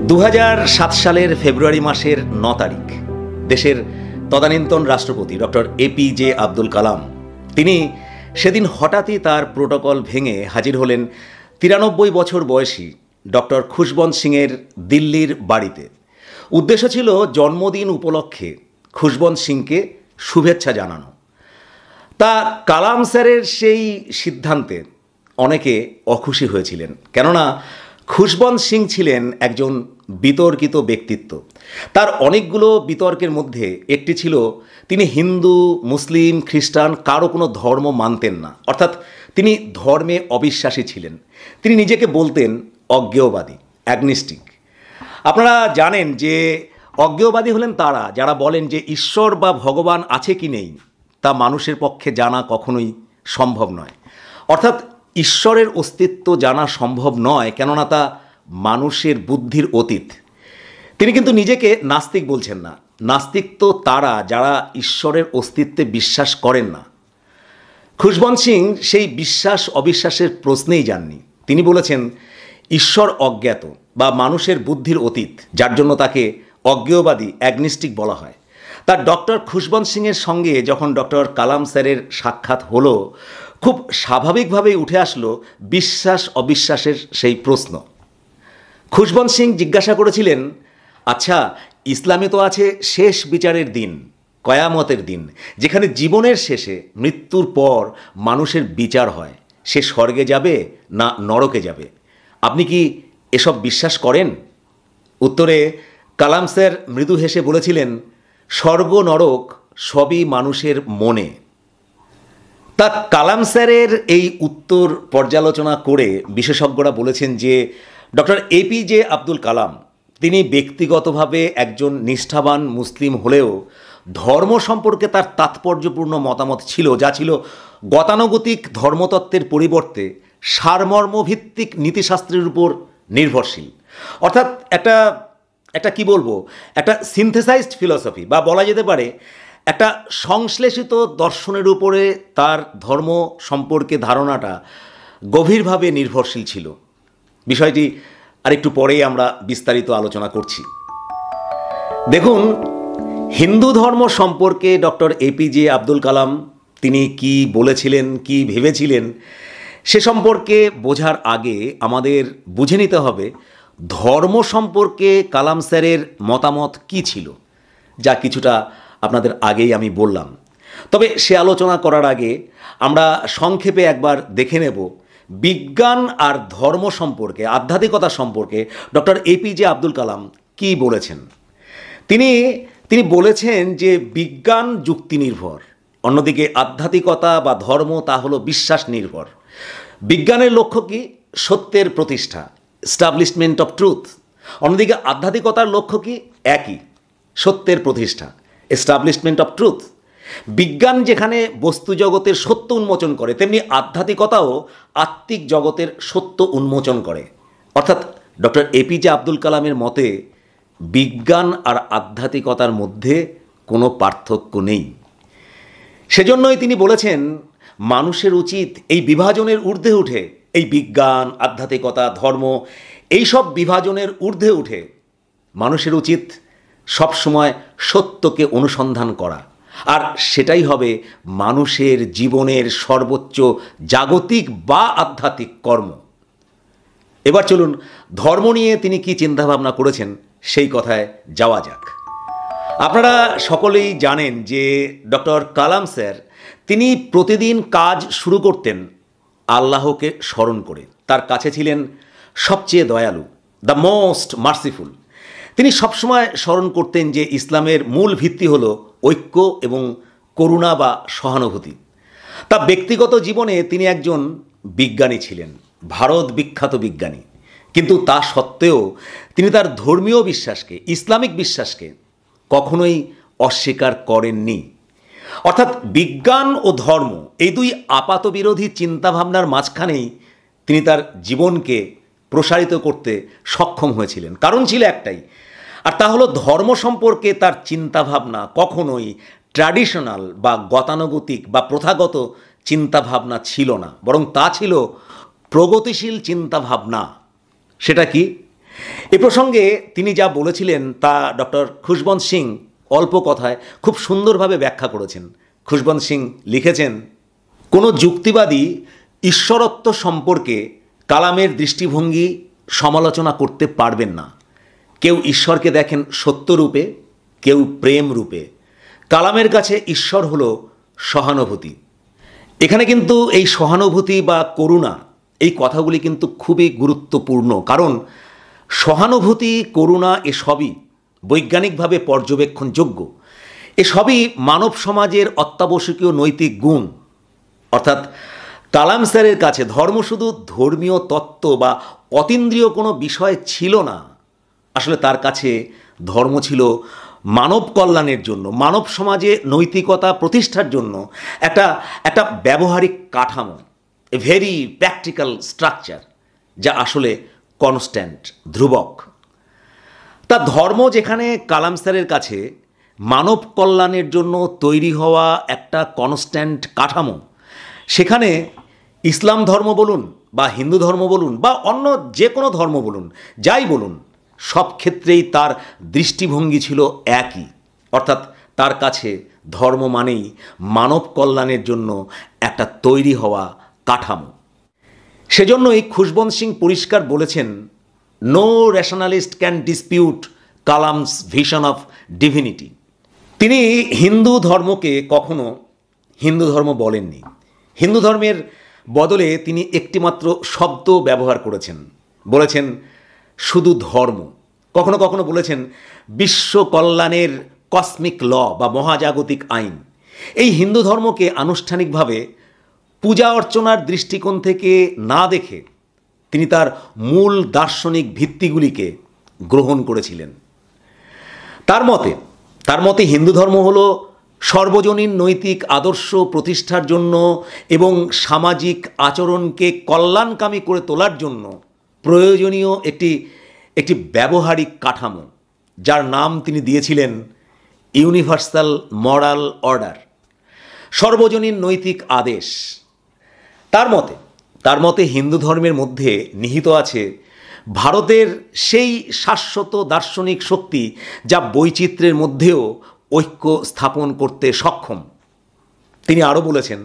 2007 সালের ফেব্রুয়ারি মাসের 9 তারিখ দেশের তদানীন্তন রাষ্ট্রপতি ডক্টর এপিজে আব্দুল কালাম তিনি সেদিন হঠাৎই তার প্রোটোকল ভেঙে হাজির হলেন 93 বছর বয়সী ডক্টর খুশবন্ত সিংয়ের দিল্লির বাড়িতে। উদ্দেশ্য ছিল জন্মদিন উপলক্ষে খুশবন্ত সিংকে শুভেচ্ছা জানানো। তা কালাম স্যারের সেই সিদ্ধান্তে অনেকে অখুশি হয়েছিলেন, কেননা খুশবন্ত সিং ছিলেন একজন বিতর্কিত ব্যক্তিত্ব। তার অনেকগুলো বিতর্কের মধ্যে একটি ছিল তিনি হিন্দু, মুসলিম, খ্রিস্টান কারো কোনো ধর্ম মানতেন না, অর্থাৎ তিনি ধর্মে অবিশ্বাসী ছিলেন। তিনি নিজেকে বলতেন অজ্ঞেয়বাদী, অ্যাগনিস্টিক। আপনারা জানেন যে অজ্ঞেয়বাদী হলেন তারা যারা বলেন যে ঈশ্বর বা ভগবান আছে কি নেই তা মানুষের পক্ষে জানা কখনোই সম্ভব নয়, অর্থাৎ ঈশ্বরের অস্তিত্ব জানা সম্ভব নয়, কেননা তা মানুষের বুদ্ধির অতীত। তিনি কিন্তু নিজেকে নাস্তিক বলছেন না। নাস্তিক তো তারা যারা ঈশ্বরের অস্তিত্বে বিশ্বাস করেন না। খুশবন্ত সিং সেই বিশ্বাস অবিশ্বাসের প্রশ্নেই যাননি। তিনি বলেছেন ঈশ্বর অজ্ঞাত বা মানুষের বুদ্ধির অতীত, যার জন্য তাকে অজ্ঞেয়বাদী, অ্যাগনিস্টিক বলা হয়। তার ডক্টর খুশবন্ত সিংয়ের সঙ্গে যখন ডক্টর কালাম স্যারের সাক্ষাৎ হলো, খুব স্বাভাবিকভাবেই উঠে আসলো বিশ্বাস অবিশ্বাসের সেই প্রশ্ন। খুশবন্ত সিং জিজ্ঞাসা করেছিলেন, আচ্ছা, ইসলামে তো আছে শেষ বিচারের দিন, কয়ামতের দিন, যেখানে জীবনের শেষে মৃত্যুর পর মানুষের বিচার হয়, সে স্বর্গে যাবে না নরকে যাবে, আপনি কি এসব বিশ্বাস করেন? উত্তরে কালাম স্যার মৃদু হেসে বলেছিলেন, স্বর্গ নরক সবই মানুষের মনে। তা কালাম স্যারের এই উত্তর পর্যালোচনা করে বিশেষজ্ঞরা বলেছেন যে ডক্টর এপিজে আব্দুল কালাম তিনি ব্যক্তিগতভাবে একজন নিষ্ঠাবান মুসলিম হলেও ধর্ম সম্পর্কে তার তাৎপর্যপূর্ণ মতামত ছিল, যা ছিল গতানুগতিক ধর্মতত্ত্বের পরিবর্তে সারমর্মভিত্তিক নীতিশাস্ত্রের উপর নির্ভরশীল। অর্থাৎ একটা কি বলবো, একটা সিনথেসাইজড ফিলসফি, বা বলা যেতে পারে একটা সংশ্লেষিত দর্শনের উপরে তার ধর্ম সম্পর্কে ধারণাটা গভীরভাবে নির্ভরশীল ছিল। বিষয়টি আরেকটু পরেই আমরা বিস্তারিত আলোচনা করছি। দেখুন, হিন্দু ধর্ম সম্পর্কে ডক্টর এপিজে আব্দুল কালাম তিনি কি বলেছিলেন, কি ভেবেছিলেন, সে সম্পর্কে বোঝার আগে আমাদের বুঝে নিতে হবে ধর্ম সম্পর্কে কালাম স্যারের মতামত কি ছিল, যা কিছুটা আপনাদের আগেই আমি বললাম। তবে সে আলোচনা করার আগে আমরা সংক্ষেপে একবার দেখে নেব বিজ্ঞান আর ধর্ম সম্পর্কে, আধ্যাত্মিকতা সম্পর্কে ডক্টর এপিজে আব্দুল কালাম কি বলেছেন। তিনি বলেছেন যে বিজ্ঞান যুক্তি নির্ভর, অন্যদিকে আধ্যাত্মিকতা বা ধর্ম তা হলো বিশ্বাস নির্ভর। বিজ্ঞানের লক্ষ্য কি? সত্যের প্রতিষ্ঠা, এস্টাবলিশমেন্ট অফ ট্রুথ। অন্যদিকে আধ্যাত্মিকতার লক্ষ্য কি? একই, সত্যের প্রতিষ্ঠা, এস্টাবলিশমেন্ট অফ ট্রুথ। বিজ্ঞান যেখানে বস্তু জগতের সত্য উন্মোচন করে, তেমনি আধ্যাত্মিকতাও আত্মিক জগতের সত্য উন্মোচন করে। অর্থাৎ ডক্টর এপিজে আব্দুল কালামের মতে বিজ্ঞান আর আধ্যাত্মিকতার মধ্যে কোনো পার্থক্য নেই। সেজন্যই তিনি বলেছেন মানুষের উচিত এই বিভাজনের ঊর্ধ্বে উঠে, এই বিজ্ঞান, আধ্যাত্মিকতা, ধর্ম, এইসব বিভাজনের ঊর্ধ্বে উঠে মানুষের উচিত সবসময় সত্যকে অনুসন্ধান করা, আর সেটাই হবে মানুষের জীবনের সর্বোচ্চ জাগতিক বা আধ্যাত্মিক কর্ম। এবার চলুন ধর্ম নিয়ে তিনি কি চিন্তাভাবনা করেছেন সেই কথায় যাওয়া যাক। আপনারা সকলেই জানেন যে ডক্টর কালাম স্যার তিনি প্রতিদিন কাজ শুরু করতেন আল্লাহকে স্মরণ করে। তার কাছে ছিলেন সবচেয়ে দয়ালু, দ্য মোস্ট মার্সিফুল। তিনি সবসময় স্মরণ করতেন যে ইসলামের মূল ভিত্তি হলো ঐক্য এবং করুণা বা সহানুভূতি। তা ব্যক্তিগত জীবনে তিনি একজন বিজ্ঞানী ছিলেন, ভারত বিখ্যাত বিজ্ঞানী, কিন্তু তা সত্ত্বেও তিনি তার ধর্মীয় বিশ্বাসকে, ইসলামিক বিশ্বাসকে কখনোই অস্বীকার করেননি। অর্থাৎ বিজ্ঞান ও ধর্ম এই দুই আপাতবিরোধী চিন্তাভাবনার মাঝখানেই তিনি তার জীবনকে প্রসারিত করতে সক্ষম হয়েছিলেন। কারণ ছিল একটাই, আর তা হলো ধর্ম সম্পর্কে তার চিন্তাভাবনা কখনোই ট্র্যাডিশনাল বা গতানুগতিক বা প্রথাগত চিন্তাভাবনা ছিল না, বরং তা ছিল প্রগতিশীল চিন্তাভাবনা। সেটা কি? এ প্রসঙ্গে তিনি যা বলেছিলেন তা ডক্টর খুশবন্ত সিং অল্প কথায় খুব সুন্দরভাবে ব্যাখ্যা করেছেন। খুশবন্ত সিং লিখেছেন, কোনো যুক্তিবাদী ঈশ্বরত্ব সম্পর্কে কালামের দৃষ্টিভঙ্গি সমালোচনা করতে পারবেন না। কেউ ঈশ্বরকে দেখেন সত্যরূপে, কেউ প্রেম রূপে। কালামের কাছে ঈশ্বর হলো সহানুভূতি। এখানে কিন্তু এই সহানুভূতি বা করুণা, এই কথাগুলি কিন্তু খুবই গুরুত্বপূর্ণ, কারণ সহানুভূতি, করুণা এসবই বৈজ্ঞানিকভাবে পর্যবেক্ষণযোগ্য। এসবই মানব সমাজের অত্যাবশ্যকীয় নৈতিক গুণ। অর্থাৎ কালাম স্যারের কাছে ধর্ম শুধু ধর্মীয় তত্ত্ব বা অতীন্দ্রিয় কোনো বিষয় ছিল না। আসলে তার কাছে ধর্ম ছিল মানব কল্যাণের জন্য, মানব সমাজে নৈতিকতা প্রতিষ্ঠার জন্য একটা ব্যবহারিক কাঠামো, এ ভেরি প্র্যাকটিক্যাল স্ট্রাকচার, যা আসলে কনস্ট্যান্ট, ধ্রুবক। তা ধর্ম যেখানে কালাম স্যারের কাছে মানব কল্যাণের জন্য তৈরি হওয়া একটা কনস্ট্যান্ট কাঠামো, সেখানে ইসলাম ধর্ম বলুন বা হিন্দু ধর্ম বলুন বা অন্য যে কোনো ধর্ম বলুন, যাই বলুন, সব ক্ষেত্রেই তার দৃষ্টিভঙ্গি ছিল একই। অর্থাৎ তার কাছে ধর্ম মানেই মানব কল্যাণের জন্য একটা তৈরি হওয়া কাঠামো। সেজন্যই খুশবন্ত সিং পরিষ্কার বলেছেন, no rationalist can dispute Kalam's vision of divinity. তিনি হিন্দু ধর্মকে কখনো হিন্দু ধর্ম বলেননি। হিন্দু ধর্মের বদলে তিনি একটিমাত্র শব্দ ব্যবহার করেছেন, বলেছেন শুধু ধর্ম। কখনো কখনো বলেছেন বিশ্ব কল্যাণের কসমিক ল বা মহাজাগতিক আইন। এই হিন্দু ধর্মকে আনুষ্ঠানিকভাবে পূজা অর্চনার দৃষ্টিকোণ থেকে না দেখে তিনি তার মূল দার্শনিক ভিত্তিগুলিকে গ্রহণ করেছিলেন। তার মতে হিন্দু ধর্ম হল সর্বজনীন নৈতিক আদর্শ প্রতিষ্ঠার জন্য এবং সামাজিক আচরণকে কল্যাণকামী করে তোলার জন্য প্রয়োজনীয় একটি ব্যবহারিক কাঠামো, যার নাম তিনি দিয়েছিলেন ইউনিভার্সাল মরাল অর্ডার, সর্বজনীন নৈতিক আদেশ। তার মতে হিন্দু ধর্মের মধ্যে নিহিত আছে ভারতের সেই শাশ্বত দার্শনিক শক্তি, যা বৈচিত্র্যের মধ্যেও ঐক্য স্থাপন করতে সক্ষম। তিনি আরও বলেছেন,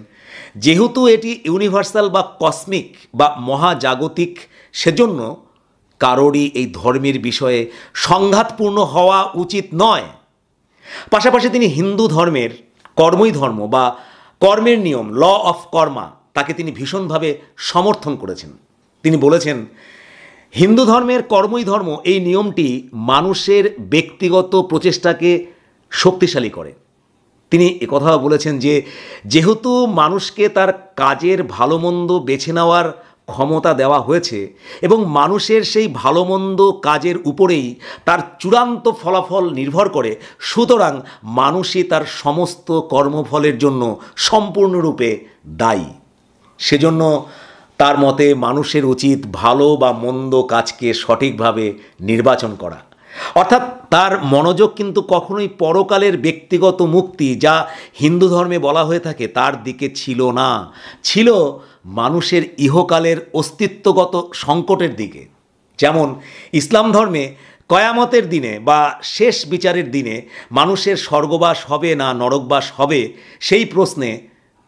যেহেতু এটি ইউনিভার্সাল বা কসমিক বা মহাজাগতিক, সেজন্য কারোরই এই ধর্মের বিষয়ে সংঘাতপূর্ণ হওয়া উচিত নয়। পাশাপাশি তিনি হিন্দু ধর্মের কর্মই ধর্ম বা কর্মের নিয়ম, ল অফ কর্মা, তাকে তিনি ভীষণভাবে সমর্থন করেছেন। তিনি বলেছেন, হিন্দু ধর্মের কর্মই ধর্ম, এই নিয়মটি মানুষের ব্যক্তিগত প্রচেষ্টাকে শক্তিশালী করে। তিনি একথাও বলেছেন যে যেহেতু মানুষকে তার কাজের ভালো মন্দ বেছে নেওয়ার ক্ষমতা দেওয়া হয়েছে এবং মানুষের সেই ভালো মন্দ কাজের উপরেই তার চূড়ান্ত ফলাফল নির্ভর করে, সুতরাং মানুষই তার সমস্ত কর্মফলের জন্য সম্পূর্ণরূপে দায়ী। সেজন্য তার মতে মানুষের উচিত ভালো বা মন্দ কাজকে সঠিকভাবে নির্বাচন করা। অর্থাৎ তার মনোযোগ কিন্তু কখনোই পরকালের ব্যক্তিগত মুক্তি, যা হিন্দু ধর্মে বলা হয়ে থাকে, তার দিকে ছিল না, ছিল মানুষের ইহকালের অস্তিত্বগত সংকটের দিকে। যেমন ইসলাম ধর্মে কয়ামতের দিনে বা শেষ বিচারের দিনে মানুষের স্বর্গবাস হবে না নরকবাস হবে, সেই প্রশ্নে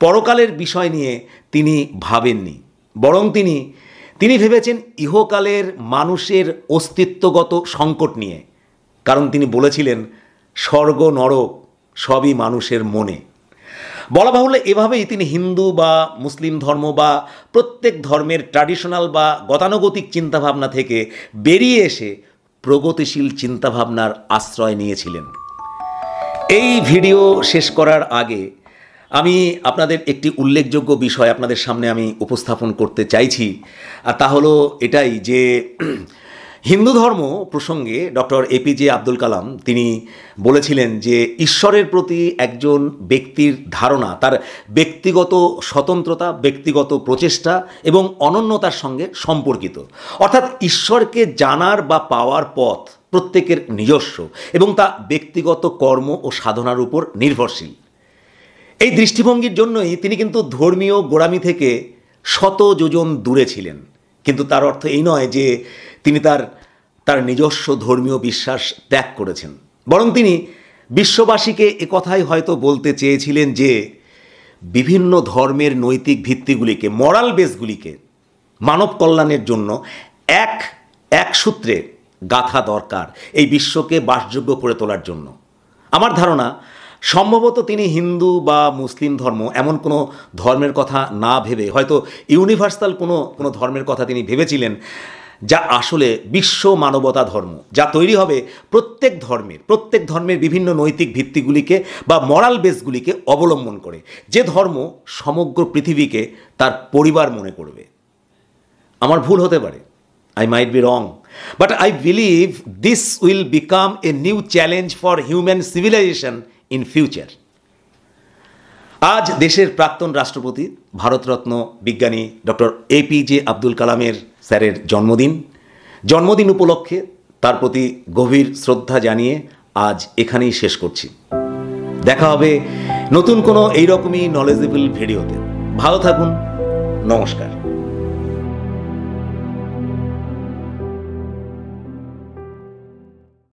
পরকালের বিষয় নিয়ে তিনি ভাবেননি, বরং তিনি ভেবেছেন ইহকালের মানুষের অস্তিত্বগত সংকট নিয়ে। কারণ তিনি বলেছিলেন, স্বর্গ নরক সবই মানুষের মনে। বলা বাহুল্য, এভাবেই তিনি হিন্দু বা মুসলিম ধর্ম বা প্রত্যেক ধর্মের ট্র্যাডিশনাল বা গতানুগতিক চিন্তাভাবনা থেকে বেরিয়ে এসে প্রগতিশীল চিন্তাভাবনার আশ্রয় নিয়েছিলেন। এই ভিডিও শেষ করার আগে আমি আপনাদের একটি উল্লেখযোগ্য বিষয় আপনাদের সামনে আমি উপস্থাপন করতে চাইছি, আর তা হলো এটাই যে হিন্দু ধর্ম প্রসঙ্গে ডক্টর এপিজে আব্দুল কালাম তিনি বলেছিলেন যে ঈশ্বরের প্রতি একজন ব্যক্তির ধারণা তার ব্যক্তিগত স্বতন্ত্রতা, ব্যক্তিগত প্রচেষ্টা এবং অনন্যতার সঙ্গে সম্পর্কিত। অর্থাৎ ঈশ্বরকে জানার বা পাওয়ার পথ প্রত্যেকের নিজস্ব এবং তা ব্যক্তিগত কর্ম ও সাধনার উপর নির্ভরশীল। এই দৃষ্টিভঙ্গির জন্যই তিনি কিন্তু ধর্মীয় গোঁড়ামি থেকে শত যোজন দূরে ছিলেন। কিন্তু তার অর্থ এই নয় যে তিনি তার তার নিজস্ব ধর্মীয় বিশ্বাস ত্যাগ করেছেন, বরং তিনি বিশ্ববাসীকে একথাই হয়তো বলতে চেয়েছিলেন যে বিভিন্ন ধর্মের নৈতিক ভিত্তিগুলিকে, মরাল বেসগুলিকে মানব কল্যাণের জন্য এক এক সূত্রে গাঁথা দরকার এই বিশ্বকে বাসযোগ্য করে তোলার জন্য। আমার ধারণা সম্ভবত তিনি হিন্দু বা মুসলিম ধর্ম এমন কোনো ধর্মের কথা না ভেবে হয়তো ইউনিভার্সাল কোনো ধর্মের কথা তিনি ভেবেছিলেন, যা আসলে বিশ্ব মানবতা ধর্ম, যা তৈরি হবে প্রত্যেক ধর্মের বিভিন্ন নৈতিক ভিত্তিগুলিকে বা মরাল বেসগুলিকে অবলম্বন করে, যে ধর্ম সমগ্র পৃথিবীকে তার পরিবার মনে করবে। আমার ভুল হতে পারে, I might be wrong, but I believe this will become a new challenge for human civilization in future. আজ দেশের প্রাক্তন রাষ্ট্রপতি ভারতরত্ন বিজ্ঞানী ডক্টর এপিজে আব্দুল কালামের স্যারের জন্মদিন উপলক্ষে তার প্রতি গভীর শ্রদ্ধা জানিয়ে আজ এখানেই শেষ করছি। দেখা হবে নতুন কোনো এইরকমই নলেজেবল ভিডিওতে। ভালো থাকুন, নমস্কার।